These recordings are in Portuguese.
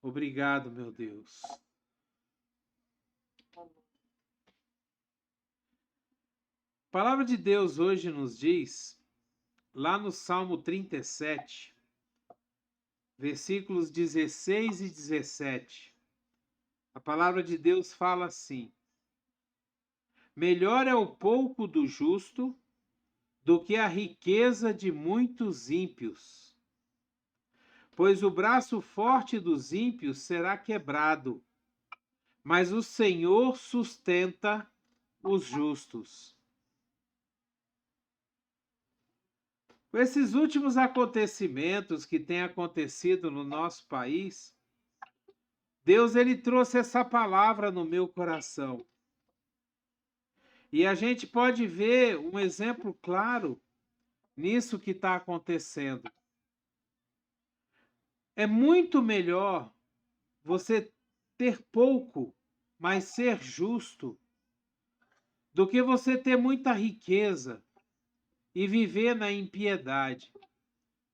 Obrigado, meu Deus. A palavra de Deus hoje nos diz, lá no Salmo 37, versículos 16 e 17, a palavra de Deus fala assim: melhor é o pouco do justo do que a riqueza de muitos ímpios, pois o braço forte dos ímpios será quebrado, mas o Senhor sustenta os justos. Com esses últimos acontecimentos que têm acontecido no nosso país, Deus ele trouxe essa palavra no meu coração. E a gente pode ver um exemplo claro nisso que está acontecendo. É muito melhor você ter pouco, mas ser justo, do que você ter muita riqueza e viver na impiedade,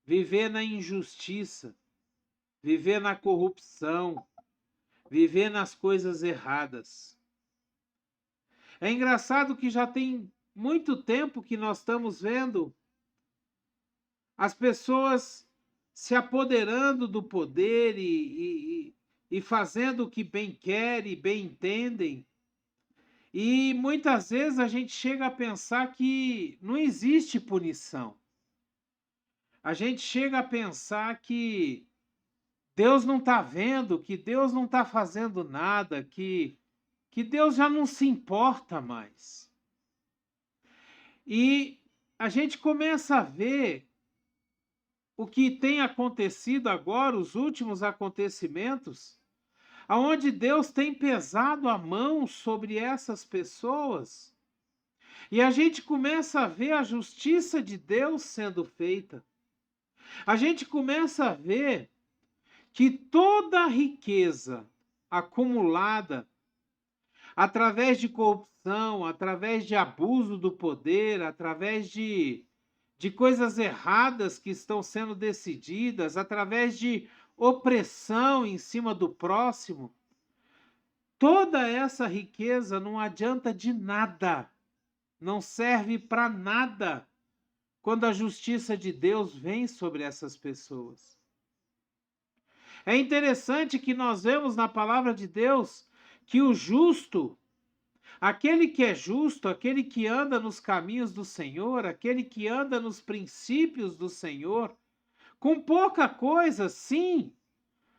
viver na injustiça, viver na corrupção, viver nas coisas erradas. É engraçado que já tem muito tempo que nós estamos vendo as pessoas se apoderando do poder e fazendo o que bem querem e bem entendem. E muitas vezes a gente chega a pensar que não existe punição. A gente chega a pensar que Deus não está vendo, que Deus não está fazendo nada, que Deus já não se importa mais. E a gente começa a ver o que tem acontecido agora, os últimos acontecimentos, aonde Deus tem pesado a mão sobre essas pessoas. E a gente começa a ver a justiça de Deus sendo feita. A gente começa a ver que toda a riqueza acumulada através de corrupção, através de abuso do poder, através de coisas erradas que estão sendo decididas, através de opressão em cima do próximo, toda essa riqueza não adianta de nada, não serve para nada quando a justiça de Deus vem sobre essas pessoas. É interessante que nós vemos na palavra de Deus que o justo, aquele que é justo, aquele que anda nos caminhos do Senhor, aquele que anda nos princípios do Senhor, com pouca coisa, sim,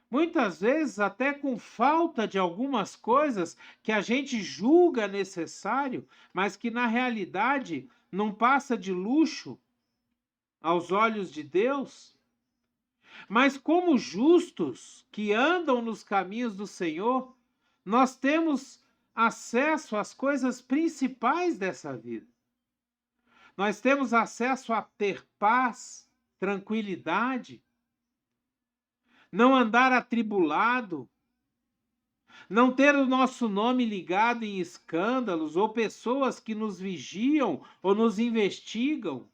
muitas vezes até com falta de algumas coisas que a gente julga necessário, mas que na realidade não passa de luxo aos olhos de Deus. Mas como justos que andam nos caminhos do Senhor, nós temos acesso às coisas principais dessa vida. Nós temos acesso a ter paz, tranquilidade, não andar atribulado, não ter o nosso nome ligado em escândalos ou pessoas que nos vigiam ou nos investigam.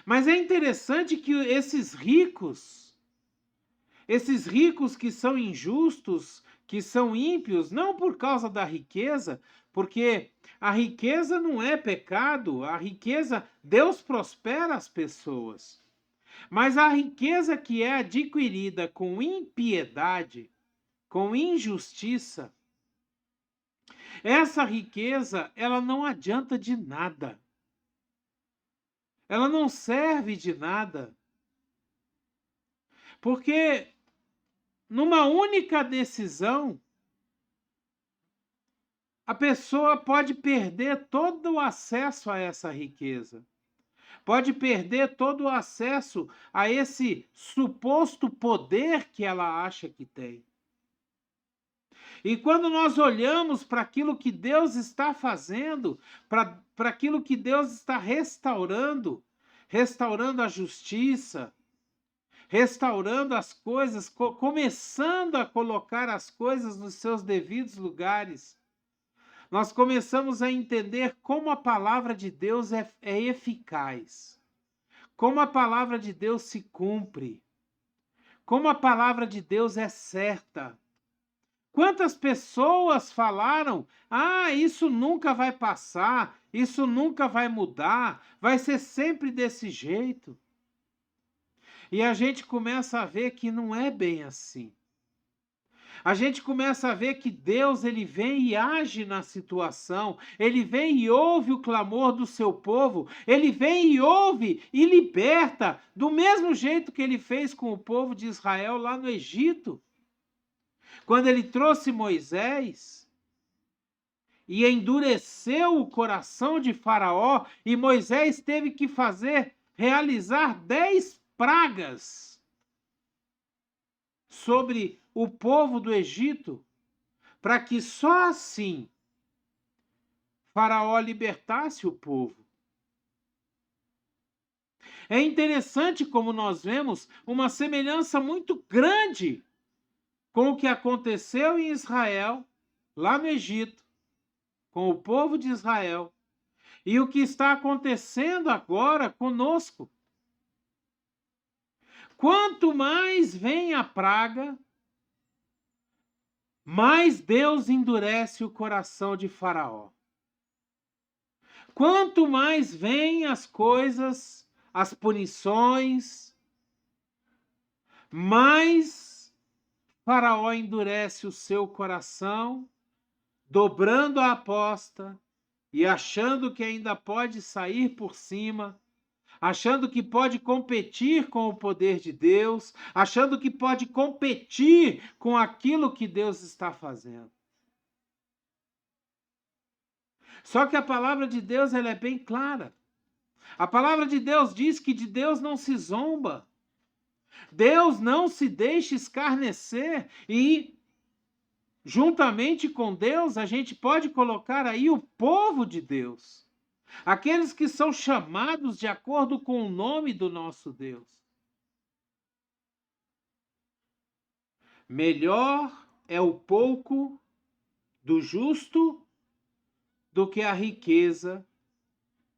Mas é interessante que esses ricos que são injustos, que são ímpios, não por causa da riqueza, porque a riqueza não é pecado, a riqueza, Deus prospera as pessoas. Mas a riqueza que é adquirida com impiedade, com injustiça, essa riqueza, ela não adianta de nada. Ela não serve de nada. Porque numa única decisão, a pessoa pode perder todo o acesso a essa riqueza. Pode perder todo o acesso a esse suposto poder que ela acha que tem. E quando nós olhamos para aquilo que Deus está fazendo, para aquilo que Deus está restaurando, restaurando a justiça, restaurando as coisas, começando a colocar as coisas nos seus devidos lugares, nós começamos a entender como a palavra de Deus é eficaz, como a palavra de Deus se cumpre, como a palavra de Deus é certa. Quantas pessoas falaram: ah, isso nunca vai passar, isso nunca vai mudar, vai ser sempre desse jeito. E a gente começa a ver que não é bem assim. A gente começa a ver que Deus, ele vem e age na situação, ele vem e ouve o clamor do seu povo, ele vem e ouve e liberta, do mesmo jeito que ele fez com o povo de Israel lá no Egito. Quando ele trouxe Moisés e endureceu o coração de Faraó, e Moisés teve que realizar 10 pragas sobre o povo do Egito, para que só assim Faraó libertasse o povo. É interessante como nós vemos uma semelhança muito grande com o que aconteceu em Israel, lá no Egito, com o povo de Israel, e o que está acontecendo agora conosco. Quanto mais vem a praga, mais Deus endurece o coração de Faraó. Quanto mais vêm as coisas, as punições, mais Faraó endurece o seu coração, dobrando a aposta e achando que ainda pode sair por cima, achando que pode competir com o poder de Deus, achando que pode competir com aquilo que Deus está fazendo. Só que a palavra de Deus, ela é bem clara. A palavra de Deus diz que de Deus não se zomba. Deus não se deixa escarnecer e, juntamente com Deus, a gente pode colocar aí o povo de Deus. Aqueles que são chamados de acordo com o nome do nosso Deus. Melhor é o pouco do justo do que a riqueza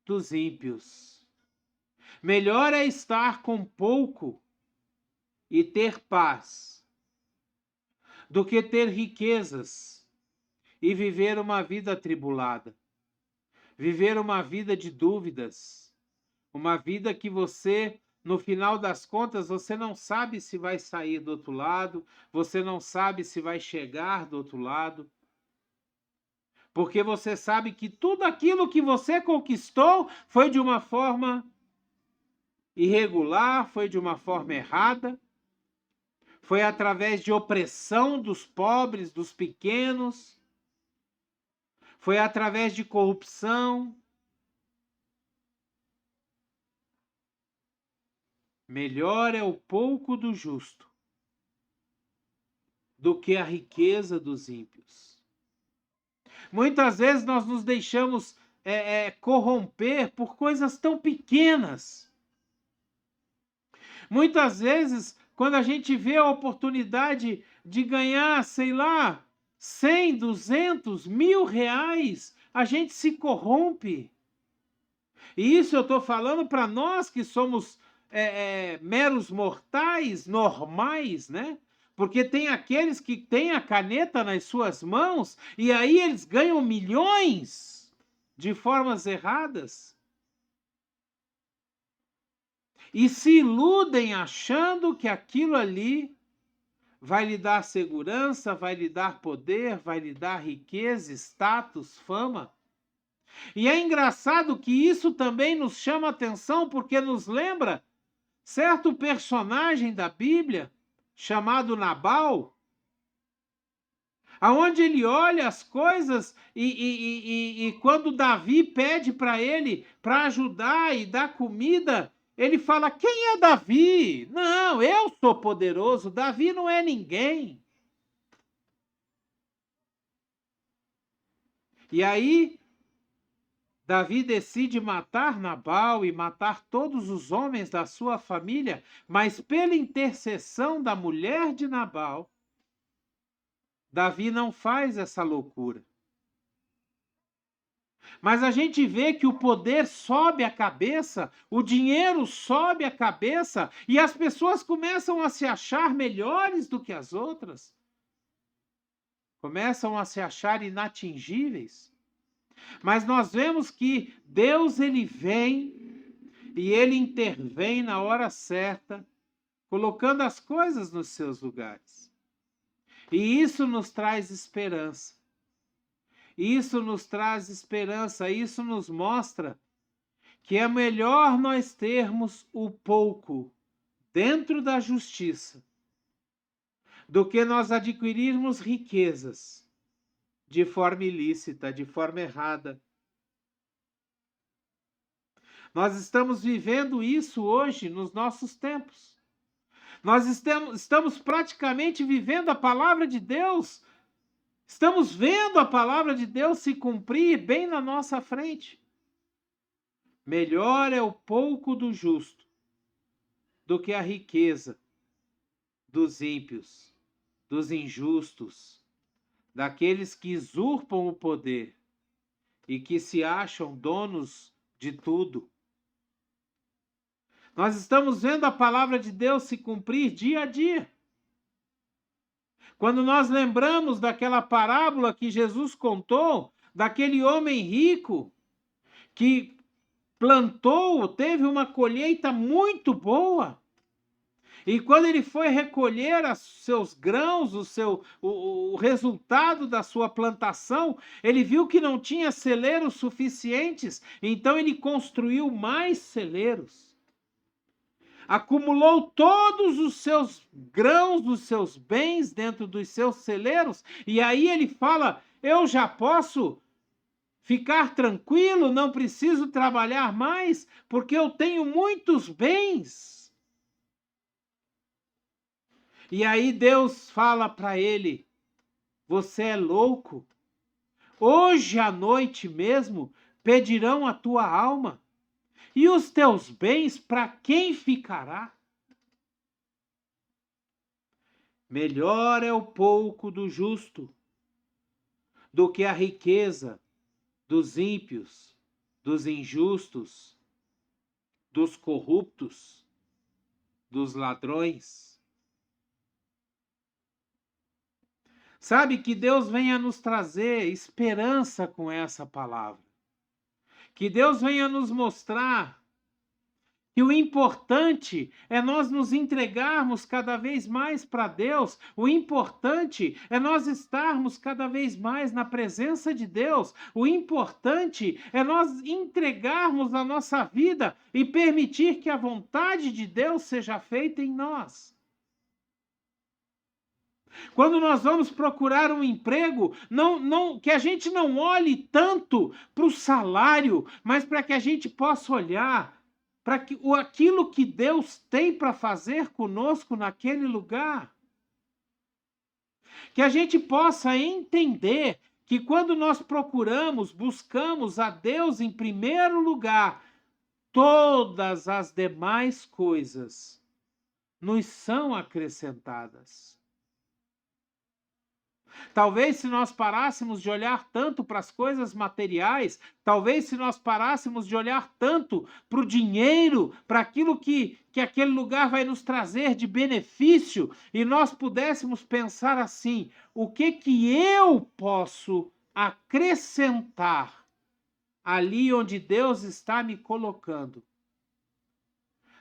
dos ímpios. Melhor é estar com pouco e ter paz, do que ter riquezas e viver uma vida atribulada, viver uma vida de dúvidas, uma vida que você, no final das contas, você não sabe se vai sair do outro lado, você não sabe se vai chegar do outro lado, porque você sabe que tudo aquilo que você conquistou foi de uma forma irregular, foi de uma forma errada, foi através de opressão dos pobres, dos pequenos, foi através de corrupção. Melhor é o pouco do justo do que a riqueza dos ímpios. Muitas vezes nós nos deixamos corromper por coisas tão pequenas. Muitas vezes, quando a gente vê a oportunidade de ganhar, sei lá, 100, 200, R$ 1.000, a gente se corrompe. E isso eu estou falando para nós que somos meros mortais, normais, né? Porque tem aqueles que têm a caneta nas suas mãos e aí eles ganham milhões de formas erradas. E se iludem achando que aquilo ali vai lhe dar segurança, vai lhe dar poder, vai lhe dar riqueza, status, fama. E é engraçado que isso também nos chama a atenção porque nos lembra certo personagem da Bíblia chamado Nabal, aonde ele olha as coisas e quando Davi pede para ele para ajudar e dar comida, ele fala: quem é Davi? Não, eu sou poderoso, Davi não é ninguém. E aí Davi decide matar Nabal e matar todos os homens da sua família, mas pela intercessão da mulher de Nabal, Davi não faz essa loucura. Mas a gente vê que o poder sobe a cabeça, o dinheiro sobe a cabeça e as pessoas começam a se achar melhores do que as outras. Começam a se achar inatingíveis. Mas nós vemos que Deus, ele vem e ele intervém na hora certa, colocando as coisas nos seus lugares. E isso nos traz esperança. Isso nos traz esperança, isso nos mostra que é melhor nós termos o pouco dentro da justiça do que nós adquirirmos riquezas de forma ilícita, de forma errada. Nós estamos vivendo isso hoje nos nossos tempos. Nós estamos praticamente vivendo a palavra de Deus. Estamos vendo a palavra de Deus se cumprir bem na nossa frente. Melhor é o pouco do justo do que a riqueza dos ímpios, dos injustos, daqueles que usurpam o poder e que se acham donos de tudo. Nós estamos vendo a palavra de Deus se cumprir dia a dia. Quando nós lembramos daquela parábola que Jesus contou, daquele homem rico que plantou, teve uma colheita muito boa. E quando ele foi recolher os seus grãos, o resultado da sua plantação, ele viu que não tinha celeiros suficientes, então ele construiu mais celeiros. Acumulou todos os seus grãos, os seus bens dentro dos seus celeiros, e aí ele fala: eu já posso ficar tranquilo, não preciso trabalhar mais, porque eu tenho muitos bens. E aí Deus fala para ele: você é louco? Hoje à noite mesmo pedirão a tua alma, e os teus bens para quem ficará? Melhor é o pouco do justo do que a riqueza dos ímpios, dos injustos, dos corruptos, dos ladrões. Sabe, que Deus venha nos trazer esperança com essa palavra. Que Deus venha nos mostrar que o importante é nós nos entregarmos cada vez mais para Deus. O importante é nós estarmos cada vez mais na presença de Deus. O importante é nós entregarmos a nossa vida e permitir que a vontade de Deus seja feita em nós. Quando nós vamos procurar um emprego, que a gente não olhe tanto para o salário, mas para que a gente possa olhar para aquilo que Deus tem para fazer conosco naquele lugar. Que a gente possa entender que quando nós procuramos, buscamos a Deus em primeiro lugar, todas as demais coisas nos são acrescentadas. Talvez se nós parássemos de olhar tanto para as coisas materiais, talvez se nós parássemos de olhar tanto para o dinheiro, para aquilo que aquele lugar vai nos trazer de benefício, e nós pudéssemos pensar assim: o que eu posso acrescentar ali onde Deus está me colocando?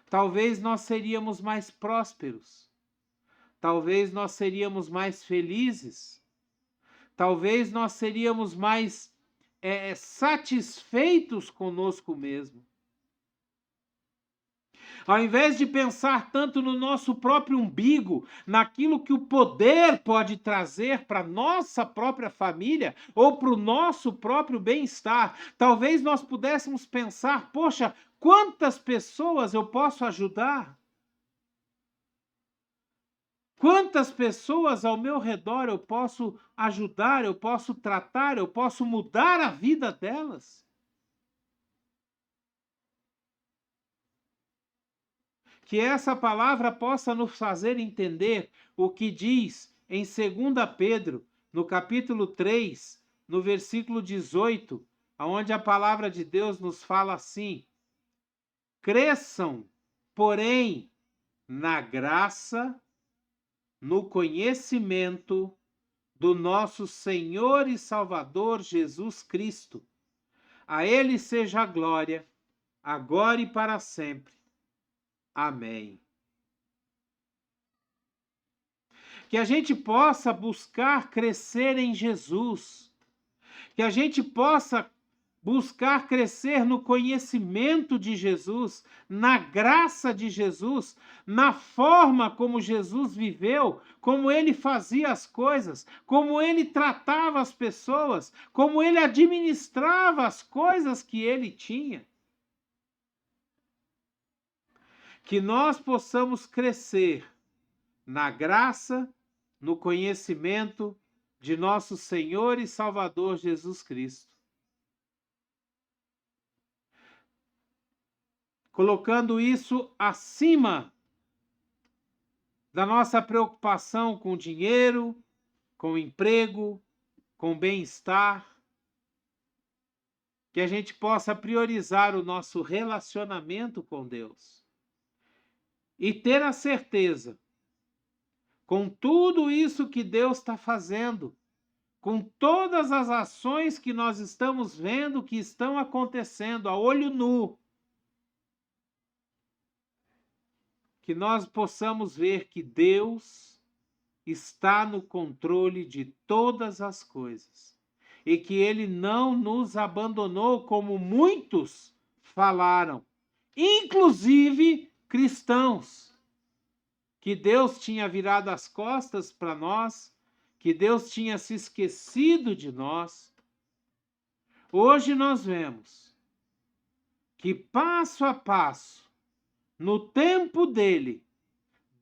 Talvez nós seríamos mais prósperos, talvez nós seríamos mais felizes, talvez nós seríamos mais satisfeitos conosco mesmo. Ao invés de pensar tanto no nosso próprio umbigo, naquilo que o poder pode trazer para a nossa própria família ou para o nosso próprio bem-estar, talvez nós pudéssemos pensar: poxa, quantas pessoas eu posso ajudar? Quantas pessoas ao meu redor eu posso ajudar, eu posso tratar, eu posso mudar a vida delas? Que essa palavra possa nos fazer entender o que diz em 2 Pedro, no capítulo 3, no versículo 18, onde a palavra de Deus nos fala assim: cresçam, porém, na graça, no conhecimento do nosso Senhor e Salvador Jesus Cristo. A Ele seja a glória, agora e para sempre. Amém. Que a gente possa buscar crescer em Jesus, que a gente possa buscar crescer no conhecimento de Jesus, na graça de Jesus, na forma como Jesus viveu, como ele fazia as coisas, como ele tratava as pessoas, como ele administrava as coisas que ele tinha. Que nós possamos crescer na graça, no conhecimento de nosso Senhor e Salvador Jesus Cristo. Colocando isso acima da nossa preocupação com dinheiro, com emprego, com bem-estar, que a gente possa priorizar o nosso relacionamento com Deus e ter a certeza, com tudo isso que Deus está fazendo, com todas as ações que nós estamos vendo que estão acontecendo a olho nu, que nós possamos ver que Deus está no controle de todas as coisas e que Ele não nos abandonou como muitos falaram, inclusive cristãos, que Deus tinha virado as costas para nós, que Deus tinha se esquecido de nós. Hoje nós vemos que passo a passo, no tempo dele,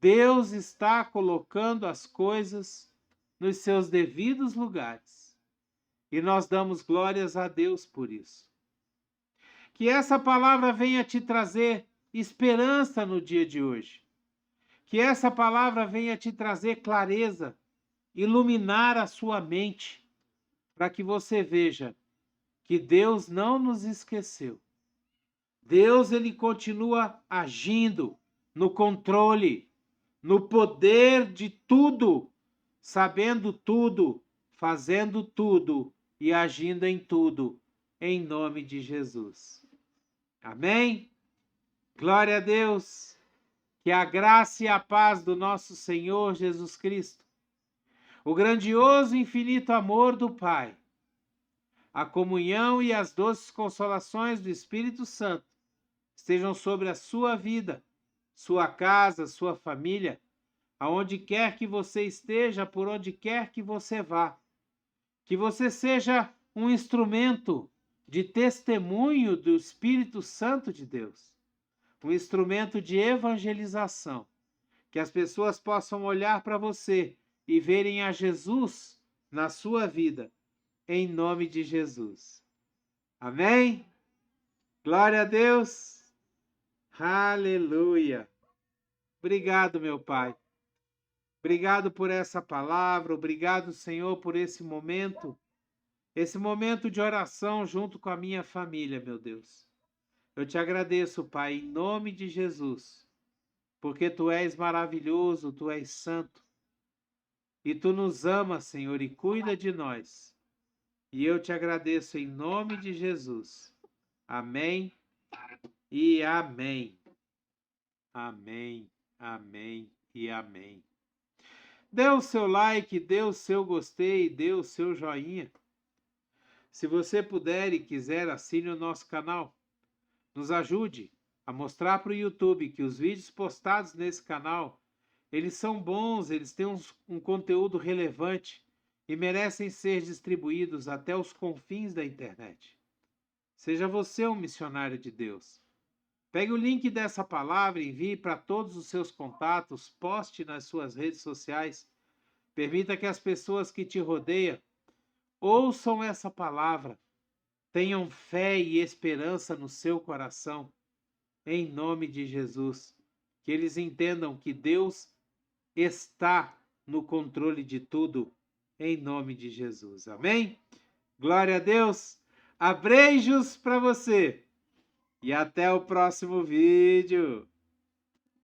Deus está colocando as coisas nos seus devidos lugares. E nós damos glórias a Deus por isso. Que essa palavra venha te trazer esperança no dia de hoje. Que essa palavra venha te trazer clareza, iluminar a sua mente, para que você veja que Deus não nos esqueceu. Deus, ele continua agindo no controle, no poder de tudo, sabendo tudo, fazendo tudo e agindo em tudo, em nome de Jesus. Amém? Glória a Deus. Que a graça e a paz do nosso Senhor Jesus Cristo, o grandioso e infinito amor do Pai, a comunhão e as doces consolações do Espírito Santo estejam sobre a sua vida, sua casa, sua família, aonde quer que você esteja, por onde quer que você vá. Que você seja um instrumento de testemunho do Espírito Santo de Deus, um instrumento de evangelização, que as pessoas possam olhar para você e verem a Jesus na sua vida, em nome de Jesus. Amém? Glória a Deus! Aleluia! Obrigado, meu Pai. Obrigado por essa palavra, obrigado, Senhor, por esse momento de oração junto com a minha família, meu Deus. Eu te agradeço, Pai, em nome de Jesus, porque Tu és maravilhoso, Tu és santo, e Tu nos amas, Senhor, e cuida de nós. E eu te agradeço em nome de Jesus. Amém e amém. Amém, amém e amém. Dê o seu like, dê o seu gostei, dê o seu joinha. Se você puder e quiser, assine o nosso canal. Nos ajude a mostrar para o YouTube que os vídeos postados nesse canal, eles são bons, eles têm um conteúdo relevante e merecem ser distribuídos até os confins da internet. Seja você um missionário de Deus. Pegue o link dessa palavra, envie para todos os seus contatos, poste nas suas redes sociais. Permita que as pessoas que te rodeiam ouçam essa palavra, tenham fé e esperança no seu coração, em nome de Jesus. Que eles entendam que Deus está no controle de tudo, em nome de Jesus. Amém? Glória a Deus. Abreijos para você e até o próximo vídeo.